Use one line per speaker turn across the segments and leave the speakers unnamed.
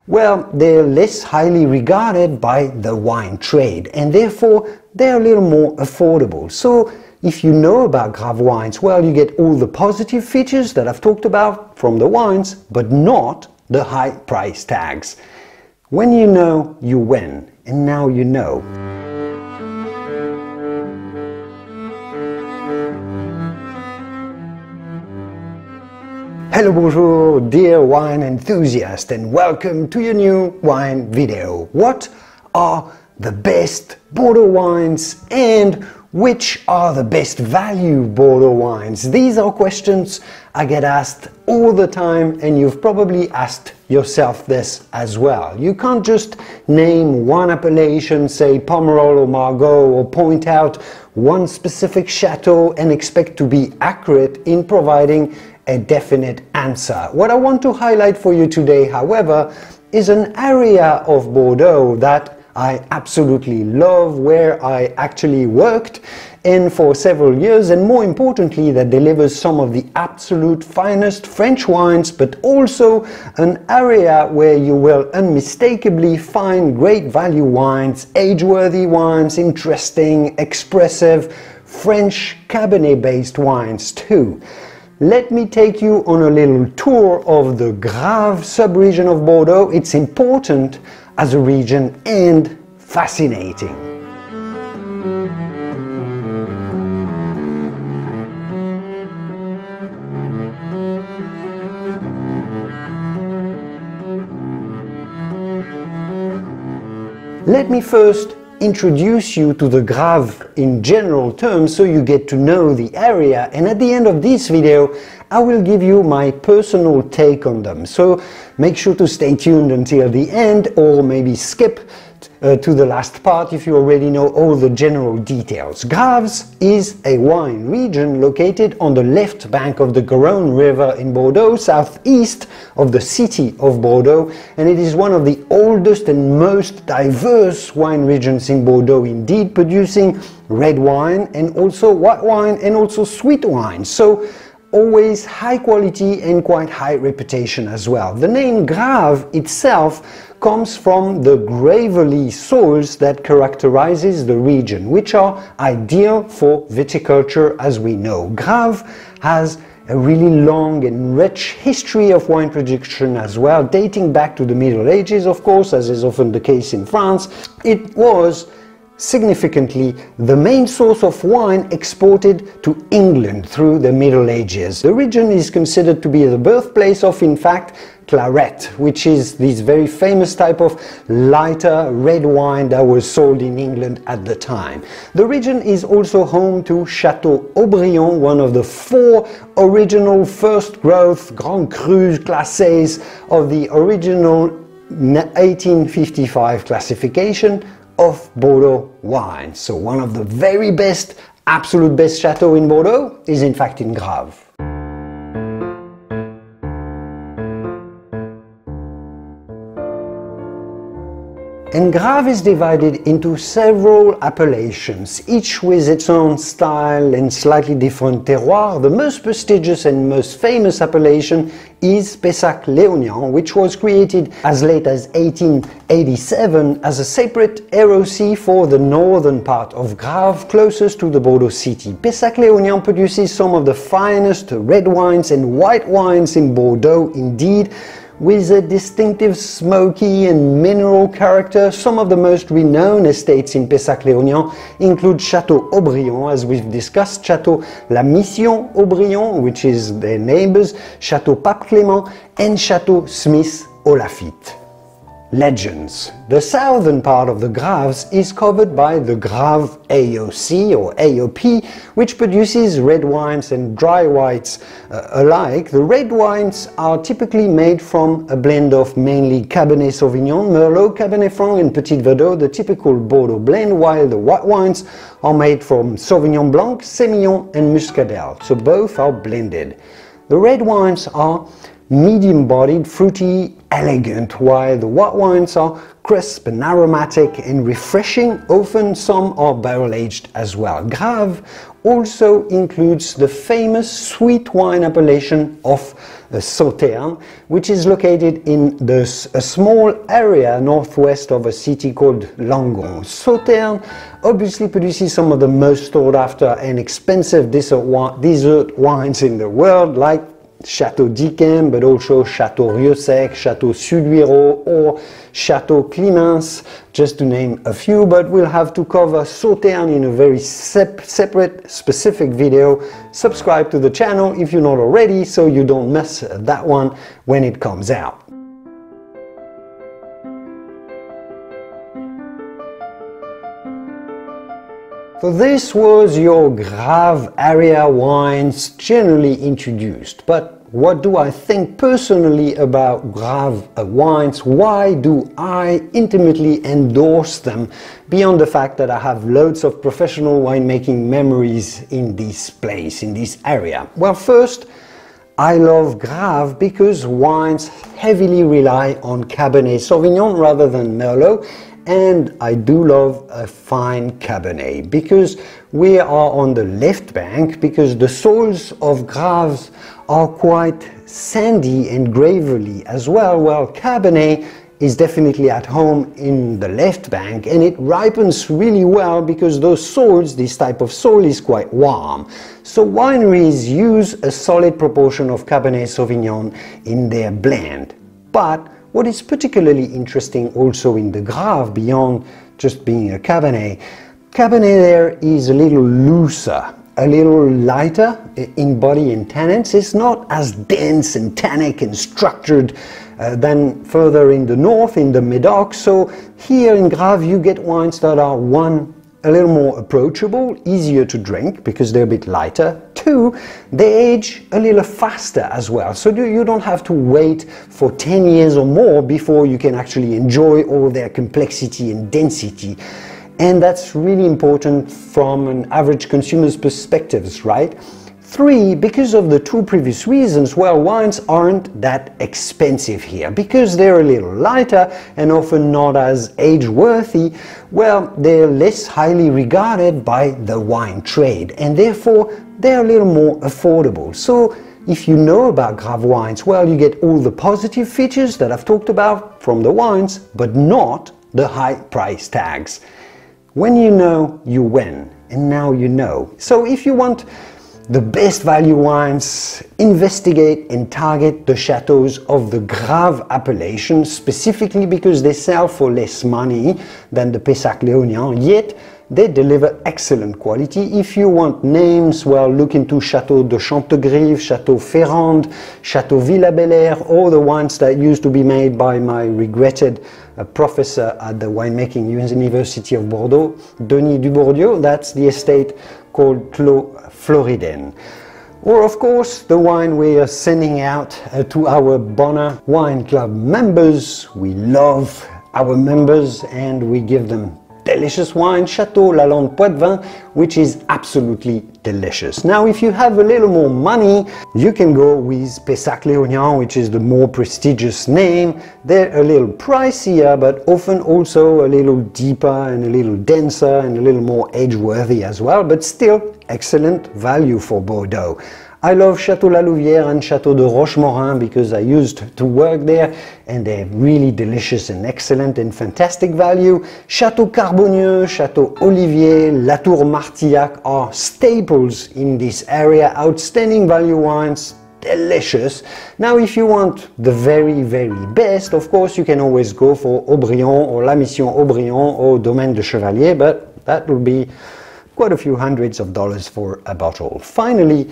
Well, they're less highly regarded by the wine trade and therefore they're a little more affordable. So if you know about Grave wines, well, you get all the positive features that I've talked about from the wines, but not the high price tags. When you know, you win, and now you know. Hello, bonjour, dear wine enthusiast, and welcome to your new wine video. What are the best Bordeaux wines and which are the best value Bordeaux wines? These are questions I get asked all the time, and you've probably asked yourself this as well. You can't just name one appellation, say Pomerol or Margaux, or point out one specific chateau and expect to be accurate in providing a definite answer. What I want to highlight for you today, however, is an area of Bordeaux that I absolutely love, where I actually worked in for several years, and more importantly that delivers some of the absolute finest French wines, but also an area where you will unmistakably find great value wines, age-worthy wines, interesting, expressive French Cabernet-based wines too. Let me take you on a little tour of the Grave sub-region of Bordeaux. It's important as a region and fascinating. Let me first introduce you to the Grave in general terms so you get to know the area, and at the end of this video I will give you my personal take on them. So make sure to stay tuned until the end, or maybe skip to the last part if you already know all the general details. Graves is a wine region located on the left bank of the Garonne River in Bordeaux, southeast of the city of Bordeaux, and it is one of the oldest and most diverse wine regions in Bordeaux indeed, producing red wine and also white wine and also sweet wine. So always high quality and quite high reputation as well. The name Grave itself comes from the gravelly soils that characterizes the region, which are ideal for viticulture, as we know. Grave has a really long and rich history of wine production as well, dating back to the Middle Ages, of course, as is often the case in France. It was significantly the main source of wine exported to England through the Middle Ages. The region is considered to be the birthplace of, in fact, claret, which is this very famous type of lighter red wine that was sold in England at the time. The region is also home to Chateau haut-brion, one of the 4 original first growth Grand Crus classés of the original 1855 classification of Bordeaux wine. So one of the very best, absolute best chateaux in Bordeaux is in fact in Grave. And Grave is divided into several appellations, each with its own style and slightly different terroir. The most prestigious and most famous appellation is Pessac Léognan, which was created as late as 1887 as a separate ROC for the northern part of Grave, closest to the Bordeaux city. Pessac Léognan produces some of the finest red wines and white wines in Bordeaux indeed, with a distinctive smoky and mineral character. Some of the most renowned estates in Pessac Léognan include Chateau haut-brion, as we've discussed, Chateau La Mission haut-brion, which is their neighbors, Chateau Pape Clément, and Chateau Smith au Lafitte. Legends. The southern part of the Graves is covered by the Grave AOC or AOP, which produces red wines and dry whites alike. The red wines are typically made from a blend of mainly Cabernet Sauvignon, Merlot, Cabernet Franc and Petit Verdot, the typical Bordeaux blend, while the white wines are made from Sauvignon Blanc, Sémillon and Muscadel, so both are blended. The red wines are medium-bodied, fruity, elegant, while the white wines are crisp and aromatic and refreshing. Often some are barrel-aged as well. Grave also includes the famous sweet wine appellation of Sauternes, which is located in a small area northwest of a city called Langon. Sauternes obviously produces some of the most sought after and expensive dessert wines in the world, like Chateau d'Yquem, but also Chateau Rieux-Sec, Chateau Suduiraut, or Chateau Climens, just to name a few. But we'll have to cover Sauternes in a very separate, specific video. Subscribe to the channel if you're not already, so you don't miss that one when it comes out. So this was your Grave area wines generally introduced, but what do I think personally about Grave wines? Why do I intimately endorse them beyond the fact that I have loads of professional winemaking memories in this place, in this area? Well, first, I love Grave because wines heavily rely on Cabernet Sauvignon rather than Merlot. And I do love a fine Cabernet because we are on the left bank, because the soils of Graves are quite sandy and gravelly as well. Well, Cabernet is definitely at home in the left bank, and it ripens really well because those soils, this type of soil, is quite warm. So wineries use a solid proportion of Cabernet Sauvignon in their blend. But what is particularly interesting also in the Grave, beyond just being a Cabernet, Cabernet there is a little looser, a little lighter in body and tannins. It's not as dense and tannic and structured than further in the north, in the Médoc. So here in Grave you get wines that are, one, a little more approachable, easier to drink because they're a bit lighter. Two, they age a little faster as well, so you don't have to wait for 10 years or more before you can actually enjoy all their complexity and density. And that's really important from an average consumer's perspectives, right? Three, because of the two previous reasons, well, wines aren't that expensive here. Because they're a little lighter and often not as age-worthy, well, they're less highly regarded by the wine trade, and therefore they're a little more affordable. So if you know about Grave wines, well, you get all the positive features that I've talked about from the wines, but not the high price tags. When you know, you win, and now you know. So if you want the best value wines, investigate and target the chateaus of the Grave appellation, specifically because they sell for less money than the Pessac Léognan, yet they deliver excellent quality. If you want names, well, look into Chateau de Chantegrive, Chateau Ferrand, Chateau Villa-Belair, all the wines that used to be made by my regretted professor at the winemaking University of Bordeaux, Denis Dubourdieu. That's the estate called Clos Floriden. Or of course the wine we are sending out to our Bonner Wine Club members. We love our members and we give them delicious wine, Chateau Lalande Poitevin, which is absolutely delicious. Now if you have a little more money, you can go with Pessac Léognan, which is the more prestigious name. They're a little pricier, but often also a little deeper and a little denser and a little more age-worthy as well, but still excellent value for Bordeaux. I love Chateau La Louvière and Chateau de Rochemorin because I used to work there, and they're really delicious and excellent and fantastic value. Chateau Carbonieux, Chateau Olivier, Latour Martillac are staples in this area, outstanding value wines, delicious. Now if you want the very, very best, of course you can always go for haut-brion or La Mission haut-brion or Domaine de Chevalier, but that will be quite a few hundreds of dollars for a bottle. Finally,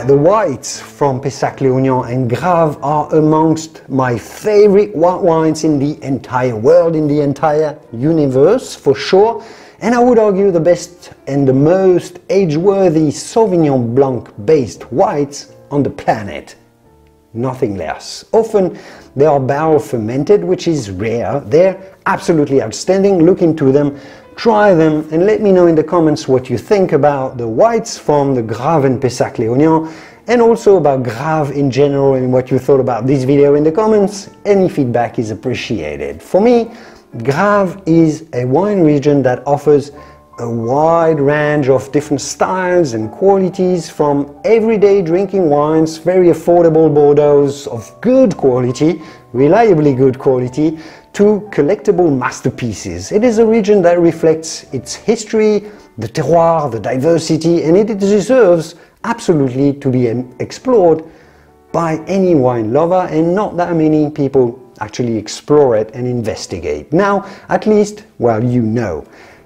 the whites from Pessac Léognan and Grave are amongst my favorite white wines in the entire world, in the entire universe for sure, and I would argue the best and the most age-worthy Sauvignon Blanc based whites on the planet. Nothing less. Often they are barrel fermented, which is rare. They're absolutely outstanding. Look into them, try them, and let me know in the comments what you think about the whites from the Grave and Pessac Léognan. and also about Graves in general and what you thought about this video in the comments. Any feedback is appreciated. For me, Graves is a wine region that offers a wide range of different styles and qualities, from everyday drinking wines, very affordable Bordeaux of good quality, reliably good quality, to collectible masterpieces. It is a region that reflects its history, the terroir, the diversity, and it deserves absolutely to be explored by any wine lover, and not that many people actually explore it and investigate. Now, at least, well, you know.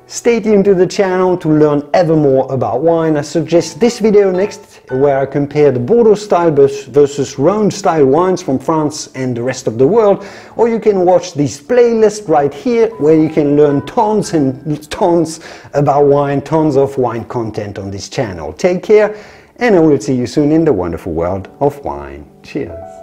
Stay tuned to the channel to learn ever more about wine. I suggest this video next, where I compare the Bordeaux style versus Rhone style wines from France and the rest of the world. Or you can watch this playlist right here, where you can learn tons and tons about wine, tons of wine content on this channel. Take care, and I will see you soon in the wonderful world of wine. Cheers!